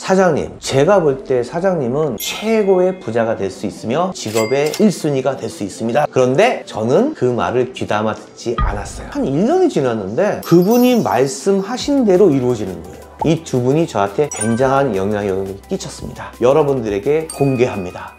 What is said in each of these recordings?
사장님, 제가 볼 때 사장님은 최고의 부자가 될 수 있으며 직업의 1순위가 될 수 있습니다. 그런데 저는 그 말을 귀담아 듣지 않았어요. 한 1년이 지났는데 그분이 말씀하신 대로 이루어지는 거예요. 이 두 분이 저한테 굉장한 영향력을 끼쳤습니다. 여러분들에게 공개합니다.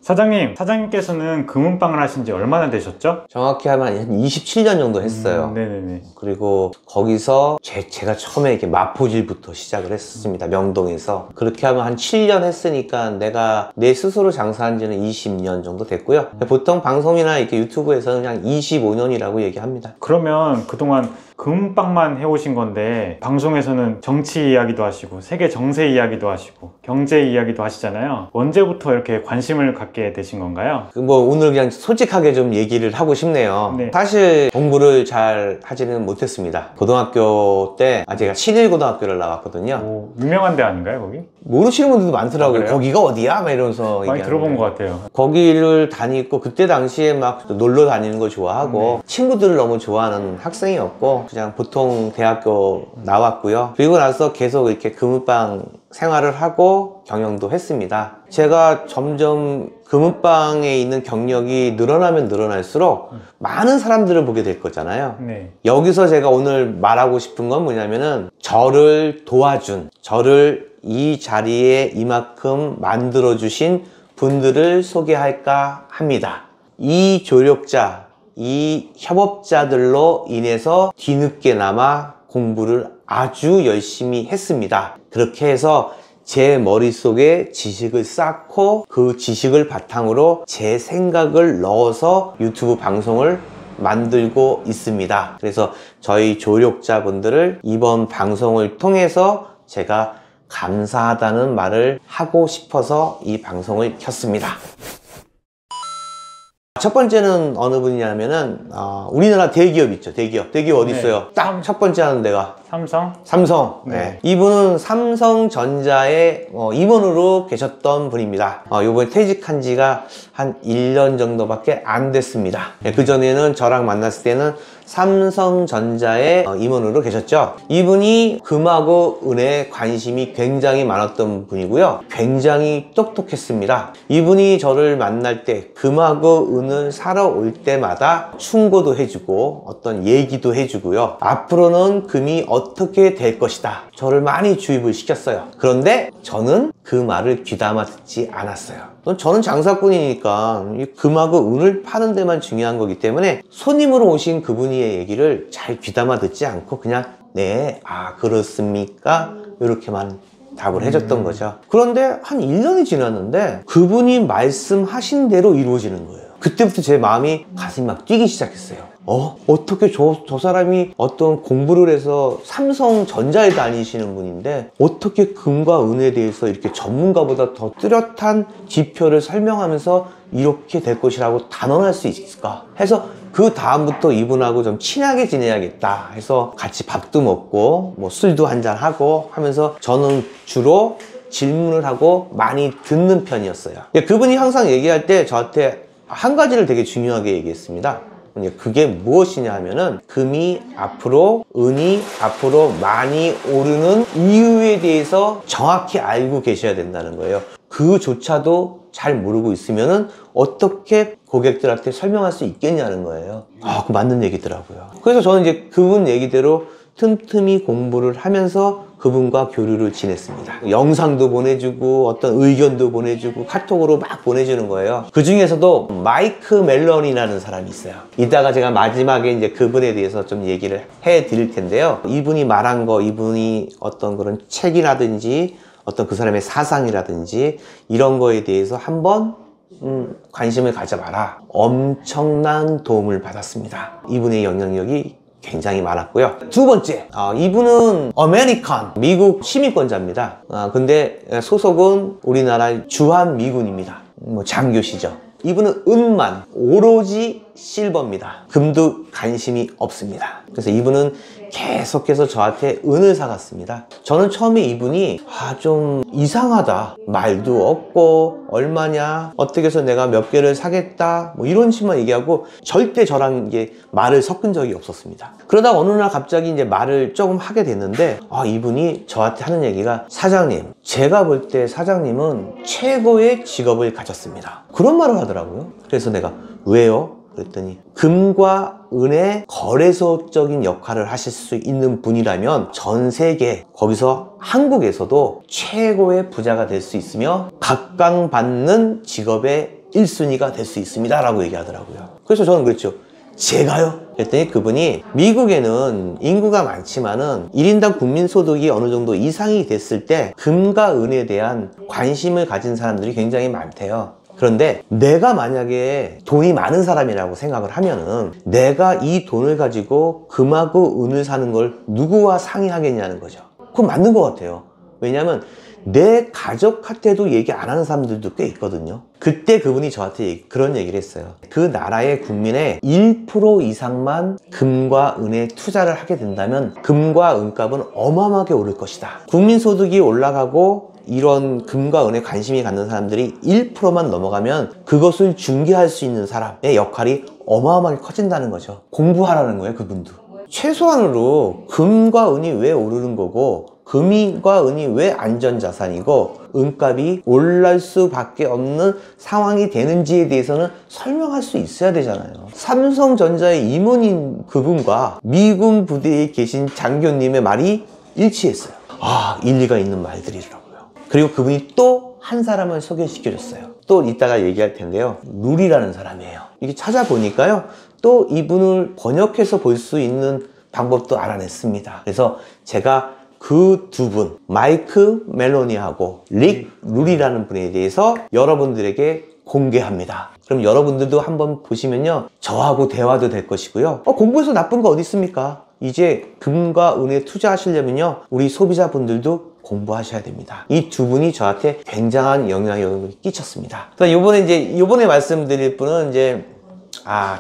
사장님께서는 금은방을 하신 지 얼마나 되셨죠? 정확히 하면 한 27년 정도 했어요. 네네네. 그리고 거기서 제가 처음에 이렇게 마포질부터 시작을 했습니다. 명동에서. 그렇게 하면 한 7년 했으니까 내가 내 스스로 장사한 지는 20년 정도 됐고요. 보통 방송이나 이렇게 유튜브에서는 그냥 25년이라고 얘기합니다. 그러면 그동안 금은방만 해오신 건데 방송에서는 정치 이야기도 하시고 세계 정세 이야기도 하시고 경제 이야기도 하시잖아요. 언제부터 이렇게 관심을 갖게 되신 건가요? 오늘 그냥 솔직하게 좀 얘기를 하고 싶네요. 네. 사실 공부를 잘 하지는 못했습니다. 고등학교 때 제가 신일고등학교를 나왔거든요. 오, 유명한 데 아닌가요 거기? 모르시는 분들도 많더라고요. 아, 거기가 어디야? 막 이러면서 많이 들어본 것 같아요. 거기를 다니고 그때 당시에 막 놀러 다니는 거 좋아하고 친구들을 너무 좋아하는 학생이었고 그냥 보통 대학교 나왔고요. 그리고 나서 계속 이렇게 금은방 생활을 하고 경영도 했습니다. 제가 점점 금은방에 있는 경력이 늘어나면 늘어날수록 많은 사람들을 보게 될 거잖아요. 네. 여기서 제가 오늘 말하고 싶은 건 뭐냐면은 저를 도와준, 저를 이 자리에 이만큼 만들어주신 분들을 소개할까 합니다. 이 조력자, 이 협업자들로 인해서 뒤늦게나마 공부를 아주 열심히 했습니다. 그렇게 해서 제 머릿속에 지식을 쌓고 그 지식을 바탕으로 제 생각을 넣어서 유튜브 방송을 만들고 있습니다. 그래서 저희 조력자분들을 이번 방송을 통해서 제가 감사하다는 말을 하고 싶어서 이 방송을 켰습니다. 첫 번째는 어느 분이냐면은 우리나라 대기업 있죠. 대기업 어디 있어요? 딱 첫 번째 하는 데가 삼성. 네. 이분은 삼성전자의 임원으로 계셨던 분입니다. 이번에 퇴직한 지가 한 1년 정도밖에 안 됐습니다. 그 전에는 저랑 만났을 때는 삼성전자의 임원으로 계셨죠. 이분이 금하고 은에 관심이 굉장히 많았던 분이고요. 굉장히 똑똑했습니다. 이분이 저를 만날 때 금하고 은을 사러 올 때마다 충고도 해주고 어떤 얘기도 해주고요. 앞으로는 금이 어떻게 될 것이다. 저를 많이 주입을 시켰어요. 그런데 저는 그 말을 귀담아 듣지 않았어요. 저는 장사꾼이니까 이 금하고 은을 파는 데만 중요한 거기 때문에 손님으로 오신 그분의 얘기를 잘 귀담아 듣지 않고 그냥 네, 그렇습니까? 이렇게만 답을 해줬던 거죠. 그런데 한 1년이 지났는데 그분이 말씀하신 대로 이루어지는 거예요. 그때부터 제 마음이 가슴이 막 뛰기 시작했어요. 어떻게 저 사람이 어떤 공부를 해서 삼성전자에 다니시는 분인데 어떻게 금과 은에 대해서 이렇게 전문가보다 더 뚜렷한 지표를 설명하면서 이렇게 될 것이라고 단언할 수 있을까 해서 그 다음부터 이분하고 좀 친하게 지내야겠다 해서 같이 밥도 먹고 술도 한잔 하고 하면서 저는 주로 질문을 하고 많이 듣는 편이었어요. 그분이 항상 얘기할 때 저한테 한 가지를 되게 중요하게 얘기했습니다. 그게 무엇이냐 하면은 금이 앞으로 은이 앞으로 많이 오르는 이유에 대해서 정확히 알고 계셔야 된다는 거예요. 그조차도 잘 모르고 있으면은 어떻게 고객들한테 설명할 수 있겠냐는 거예요. 그 맞는 얘기더라고요. 그래서 저는 이제 그분 얘기대로 틈틈이 공부를 하면서 그분과 교류를 지냈습니다. 영상도 보내주고 어떤 의견도 보내주고 카톡으로 막 보내주는 거예요. 그 중에서도 마이크 멜런이라는 사람이 있어요. 이따가 제가 마지막에 이제 그분에 대해서 좀 얘기를 해 드릴 텐데요. 이분이 말한 거, 이분이 어떤 그런 책이라든지 어떤 그 사람의 사상이라든지 이런 거에 대해서 한번 관심을 가져봐라. 엄청난 도움을 받았습니다. 이분의 영향력이 굉장히 많았고요. 두 번째, 이분은 아메리칸, 미국 시민권자입니다. 근데 소속은 우리나라 주한미군입니다. 장교시죠. 이분은 은만, 오로지 실버입니다. 금도 관심이 없습니다. 그래서 이분은 계속해서 저한테 은을 사갔습니다. 저는 처음에 이분이 좀 이상하다, 말도 없고 얼마냐, 어떻게 해서 내가 몇 개를 사겠다, 뭐 이런 식만 얘기하고 절대 저랑 이게 말을 섞은 적이 없었습니다. 그러다 어느 날 갑자기 이제 말을 조금 하게 됐는데 이분이 저한테 하는 얘기가, 사장님, 제가 볼 때 사장님은 최고의 직업을 가졌습니다. 그런 말을 하더라고요. 그래서 내가 왜요? 그랬더니 금과 은의 거래소적인 역할을 하실 수 있는 분이라면 전 세계, 거기서 한국에서도 최고의 부자가 될 수 있으며 각광받는 직업의 1순위가 될 수 있습니다 라고 얘기하더라고요. 그래서 저는 그랬죠. 제가요? 그랬더니 그분이 미국에는 인구가 많지만은 1인당 국민소득이 어느 정도 이상이 됐을 때 금과 은에 대한 관심을 가진 사람들이 굉장히 많대요. 그런데 내가 만약에 돈이 많은 사람이라고 생각을 하면은 내가 이 돈을 가지고 금하고 은을 사는 걸 누구와 상의하겠냐는 거죠. 그건 맞는 것 같아요. 왜냐하면 내 가족한테도 얘기 안 하는 사람들도 꽤 있거든요. 그때 그분이 저한테 그런 얘기를 했어요. 그 나라의 국민의 1% 이상만 금과 은에 투자를 하게 된다면 금과 은값은 어마어마하게 오를 것이다. 국민소득이 올라가고 이런 금과 은에 관심이 갖는 사람들이 1%만 넘어가면 그것을 중개할 수 있는 사람의 역할이 어마어마하게 커진다는 거죠. 공부하라는 거예요, 그분도. 최소한으로 금과 은이 왜 오르는 거고, 금과 은이 왜 안전자산이고, 은값이 올랄 수밖에 없는 상황이 되는지에 대해서는 설명할 수 있어야 되잖아요. 삼성전자의 임원인 그분과 미군 부대에 계신 장교님의 말이 일치했어요. 일리가 있는 말들이더라고요. 그리고 그분이 또 한 사람을 소개시켜줬어요. 또 이따가 얘기할 텐데요. 룰이라는 사람이에요. 이게 찾아보니까요, 또 이분을 번역해서 볼 수 있는 방법도 알아냈습니다. 그래서 제가 그 두 분, 마이크 멜로니하고 릭 룰이라는 분에 대해서 여러분들에게 공개합니다. 그럼 여러분들도 한번 보시면요, 저하고 대화도 될 것이고요. 공부해서 나쁜 거 어디 있습니까? 이제 금과 은에 투자하시려면요, 우리 소비자분들도 공부하셔야 됩니다. 이 두 분이 저한테 굉장한 영향력을 끼쳤습니다. 요번에 말씀드릴 분은 이제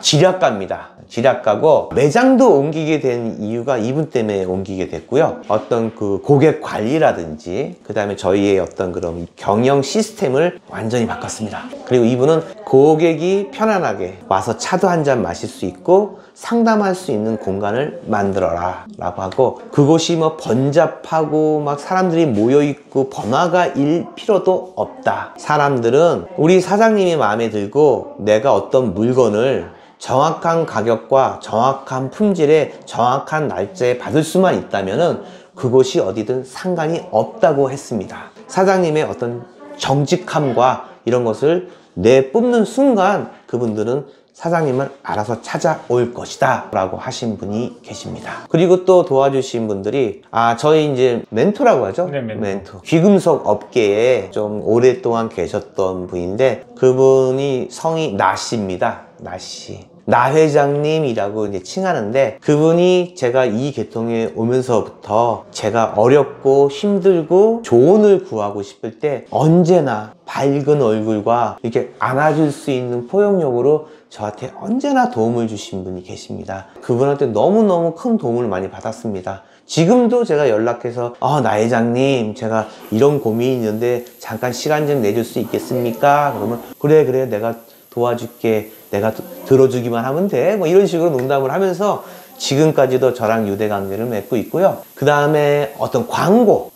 지략가입니다. 지략가고, 매장도 옮기게 된 이유가 이분 때문에 옮기게 됐고요. 어떤 그 고객 관리라든지, 그 다음에 저희의 어떤 그런 경영 시스템을 완전히 바꿨습니다. 그리고 이분은 고객이 편안하게 와서 차도 한 잔 마실 수 있고 상담할 수 있는 공간을 만들어라 라고 하고, 그곳이 뭐 번잡하고 막 사람들이 모여있고 번화가일 필요도 없다. 사람들은 우리 사장님이 마음에 들고 내가 어떤 물건을 정확한 가격과 정확한 품질에 정확한 날짜에 받을 수만 있다면은 그곳이 어디든 상관이 없다고 했습니다. 사장님의 어떤 정직함과 이런 것을 내뿜는 순간 그분들은 사장님을 알아서 찾아올 것이다 라고 하신 분이 계십니다. 그리고 또 도와주신 분들이 저희 이제 멘토라고 하죠. 네, 멘토. 귀금속 업계에 좀 오랫동안 계셨던 분인데, 그분이 성이 나씨입니다. 나씨. 나 회장님이라고 이제 칭하는데, 그분이 제가 이 계통에 오면서부터 제가 어렵고 힘들고 조언을 구하고 싶을 때 언제나 밝은 얼굴과 이렇게 안아줄 수 있는 포용력으로 저한테 언제나 도움을 주신 분이 계십니다. 그분한테 너무너무 큰 도움을 많이 받았습니다. 지금도 제가 연락해서 나 회장님, 제가 이런 고민이 있는데 잠깐 시간 좀 내줄 수 있겠습니까? 그러면 그래 내가 도와줄게, 내가 들어주기만 하면 돼, 뭐 이런 식으로 농담을 하면서 지금까지도 저랑 유대관계를 맺고 있고요. 그 다음에 어떤 광고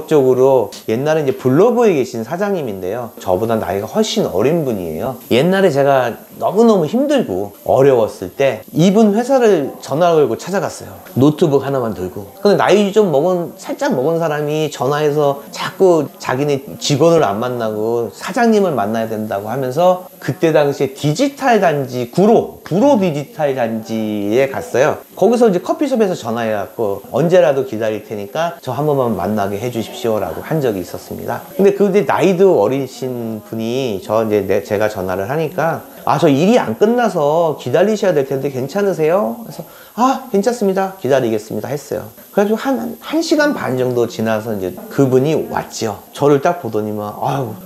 쪽으로, 옛날에 이제 블로그에 계신 사장님인데요, 저보다 나이가 훨씬 어린 분이에요. 옛날에 제가 너무너무 힘들고 어려웠을 때 이분 회사를 전화 걸고 찾아갔어요. 노트북 하나만 들고. 근데 나이 좀 살짝 먹은 사람이 전화해서 자꾸 자기네 직원을 안 만나고 사장님을 만나야 된다고 하면서, 그때 당시에 디지털 단지 구로 디지털 단지에 갔어요. 거기서 이제 커피숍에서 전화해갖고 언제라도 기다릴 테니까 저 한 번만 만나게 해주십시오 라고 한 적이 있었습니다. 근데 그때 나이도 어리신 분이 제가 전화를 하니까 저 일이 안 끝나서 기다리셔야 될 텐데 괜찮으세요? 그래서 괜찮습니다. 기다리겠습니다. 했어요. 그래가지고 한 시간 반 정도 지나서 이제 그분이 왔죠. 저를 딱 보더니만,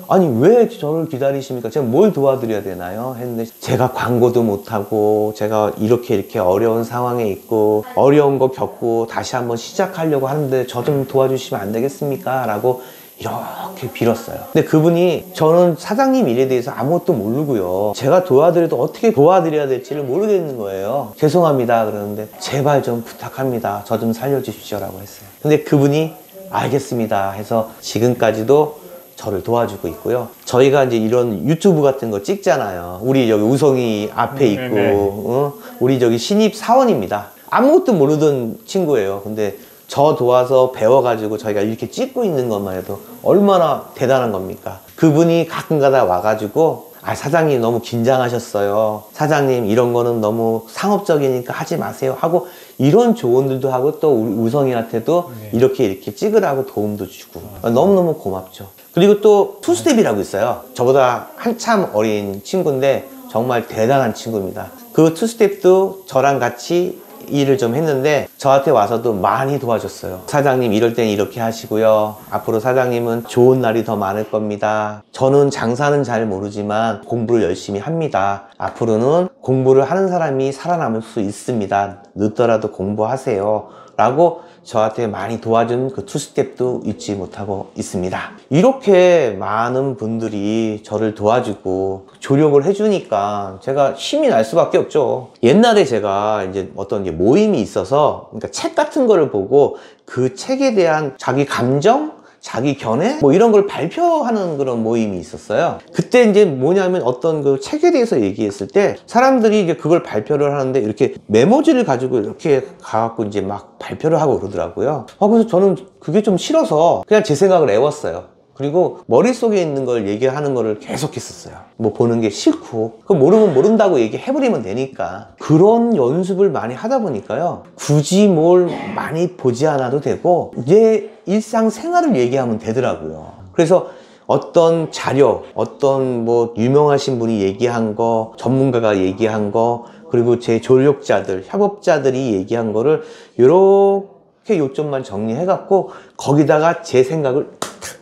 아니, 왜 저를 기다리십니까? 제가 뭘 도와드려야 되나요? 했는데, 제가 광고도 못하고, 제가 이렇게 어려운 상황에 있고, 어려운 거 겪고, 다시 한번 시작하려고 하는데, 저 좀 도와주시면 안 되겠습니까? 라고 이렇게 빌었어요. 근데 그분이, 저는 사장님 일에 대해서 아무것도 모르고요, 제가 도와드려도 어떻게 도와드려야 될지를 모르겠는 거예요. 죄송합니다. 그러는데, 제발 좀 부탁합니다. 저 좀 살려주십시오. 라고 했어요. 근데 그분이 알겠습니다 해서 지금까지도 저를 도와주고 있고요. 저희가 이제 이런 유튜브 같은 거 찍잖아요. 우리 여기 우성이 앞에 있고, 우리 저기 신입 사원입니다. 아무것도 모르던 친구예요. 근데 저 도와서 배워가지고 저희가 이렇게 찍고 있는 것만 해도 얼마나 대단한 겁니까? 그분이 가끔가다 와가지고, 사장님 너무 긴장하셨어요. 사장님 이런 거는 너무 상업적이니까 하지 마세요. 하고 이런 조언들도 하고, 또 우리 우성이한테도 이렇게 찍으라고 도움도 주고, 너무너무 고맙죠. 그리고 또 투스텝이라고 있어요. 저보다 한참 어린 친구인데 정말 대단한 친구입니다. 그 투스텝도 저랑 같이 일을 좀 했는데 저한테 와서도 많이 도와줬어요. 사장님 이럴 땐 이렇게 하시고요. 앞으로 사장님은 좋은 날이 더 많을 겁니다. 저는 장사는 잘 모르지만 공부를 열심히 합니다. 앞으로는 공부를 하는 사람이 살아남을 수 있습니다. 늦더라도 공부하세요. 라고 저한테 많이 도와준 그 투스텝도 잊지 못하고 있습니다. 이렇게 많은 분들이 저를 도와주고 조력을 해주니까 제가 힘이 날 수밖에 없죠. 옛날에 제가 이제 어떤 모임이 있어서, 그러니까 책 같은 거를 보고 그 책에 대한 자기 감정, 자기 견해 이런 걸 발표하는 그런 모임이 있었어요. 그때 이제 뭐냐면 어떤 그 책에 대해서 얘기했을 때 사람들이 이제 그걸 발표를 하는데 이렇게 메모지를 가지고 이렇게 가갖고 이제 막 발표를 하고 그러더라고요. 그래서 저는 그게 좀 싫어서 그냥 제 생각을 애웠어요. 그리고 머릿속에 있는 걸 얘기하는 거를 계속 했었어요. 보는 게 싫고, 모르면 모른다고 얘기해버리면 되니까. 그런 연습을 많이 하다 보니까요, 굳이 뭘 많이 보지 않아도 되고 내 일상생활을 얘기하면 되더라고요. 그래서 어떤 자료, 어떤 유명하신 분이 얘기한 거, 전문가가 얘기한 거, 그리고 제 조력자들, 협업자들이 얘기한 거를 이렇게 요점만 정리해갖고 거기다가 제 생각을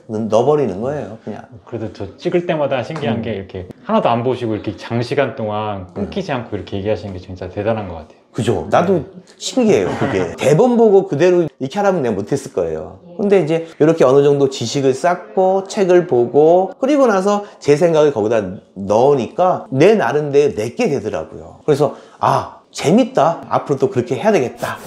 넣어버리는 거예요, 그냥. 그래도 저 찍을 때마다 신기한 게 이렇게 하나도 안 보시고 이렇게 장시간 동안 끊기지 않고 이렇게 얘기하시는 게 진짜 대단한 것 같아요. 그죠? 나도 신기해요, 그게. 대본 보고 그대로 이렇게 하라면 내가 못했을 거예요. 근데 이제 이렇게 어느 정도 지식을 쌓고 책을 보고 그리고 나서 제 생각을 거기다 넣으니까 내 나름대로 내게 되더라고요. 그래서 재밌다. 앞으로 또 그렇게 해야 되겠다.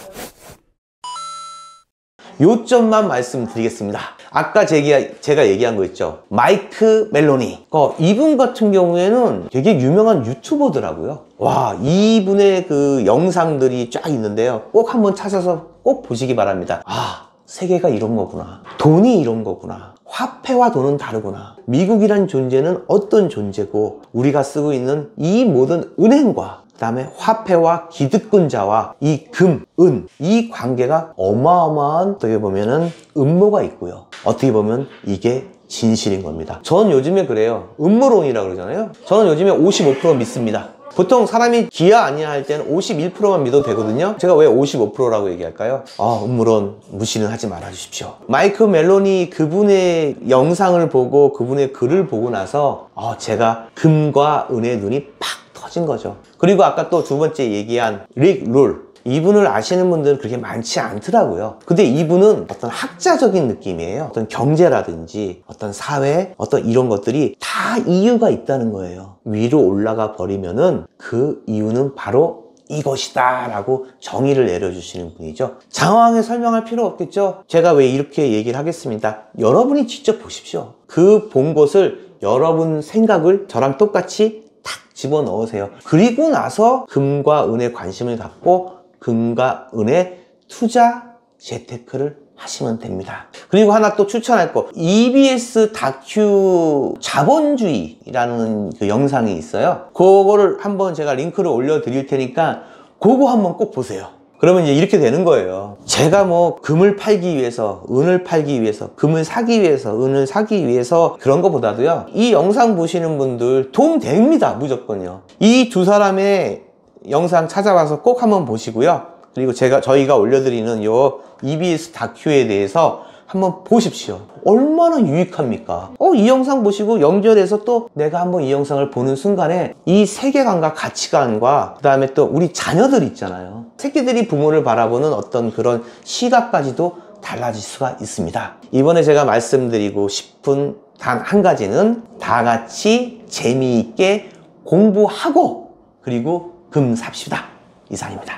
요점만 말씀드리겠습니다. 아까 제가 얘기한 거 있죠. 마이크 멜로니. 이분 같은 경우에는 되게 유명한 유튜버더라고요. 이분의 그 영상들이 쫙 있는데요. 꼭 한번 찾아서 꼭 보시기 바랍니다. 세계가 이런 거구나. 돈이 이런 거구나. 화폐와 돈은 다르구나. 미국이란 존재는 어떤 존재고, 우리가 쓰고 있는 이 모든 은행과 그 다음에 화폐와 기득권자와 이 금, 은, 이 관계가 어마어마한, 어떻게 보면은 음모가 있고요. 어떻게 보면 이게 진실인 겁니다. 저는 요즘에 그래요. 음모론이라고 그러잖아요. 저는 요즘에 55% 믿습니다. 보통 사람이 기아 아니야 할 때는 51%만 믿어도 되거든요. 제가 왜 55%라고 얘기할까요? 음모론 무시는 하지 말아 주십시오. 마이크 멜로니 그분의 영상을 보고 그분의 글을 보고 나서 제가 금과 은의 눈이 팍 터진 거죠. 그리고 아까 또 두 번째 얘기한 릭 룰, 이분을 아시는 분들은 그렇게 많지 않더라고요. 근데 이분은 어떤 학자적인 느낌이에요. 어떤 경제라든지 어떤 사회, 어떤 이런 것들이 다 이유가 있다는 거예요. 위로 올라가 버리면은 그 이유는 바로 이것이다 라고 정의를 내려주시는 분이죠. 장황하게 설명할 필요 없겠죠. 제가 왜 이렇게 얘기를 하겠습니다. 여러분이 직접 보십시오. 그 본 것을 여러분 생각을 저랑 똑같이 탁 집어넣으세요. 그리고 나서 금과 은에 관심을 갖고 금과 은에 투자 재테크를 하시면 됩니다. 그리고 하나 또 추천할 거, EBS 다큐 자본주의라는 그 영상이 있어요. 그거를 한번 제가 링크를 올려 드릴 테니까 그거 한번 꼭 보세요. 그러면 이제 이렇게 되는 거예요. 제가 뭐 금을 팔기 위해서, 은을 팔기 위해서, 금을 사기 위해서, 은을 사기 위해서 그런 것보다도요, 이 영상 보시는 분들 도움 됩니다. 무조건요. 이 두 사람의 영상 찾아와서 꼭 한번 보시고요. 그리고 저희가 올려드리는 요 EBS 다큐에 대해서 한번 보십시오. 얼마나 유익합니까? 이 영상 보시고 연결해서 또 내가 한번 이 영상을 보는 순간에 이 세계관과 가치관과 그 다음에 또 우리 자녀들 있잖아요. 새끼들이 부모를 바라보는 어떤 그런 시각까지도 달라질 수가 있습니다. 이번에 제가 말씀드리고 싶은 단 한 가지는 다 같이 재미있게 공부하고 그리고 금 삽시다. 이상입니다.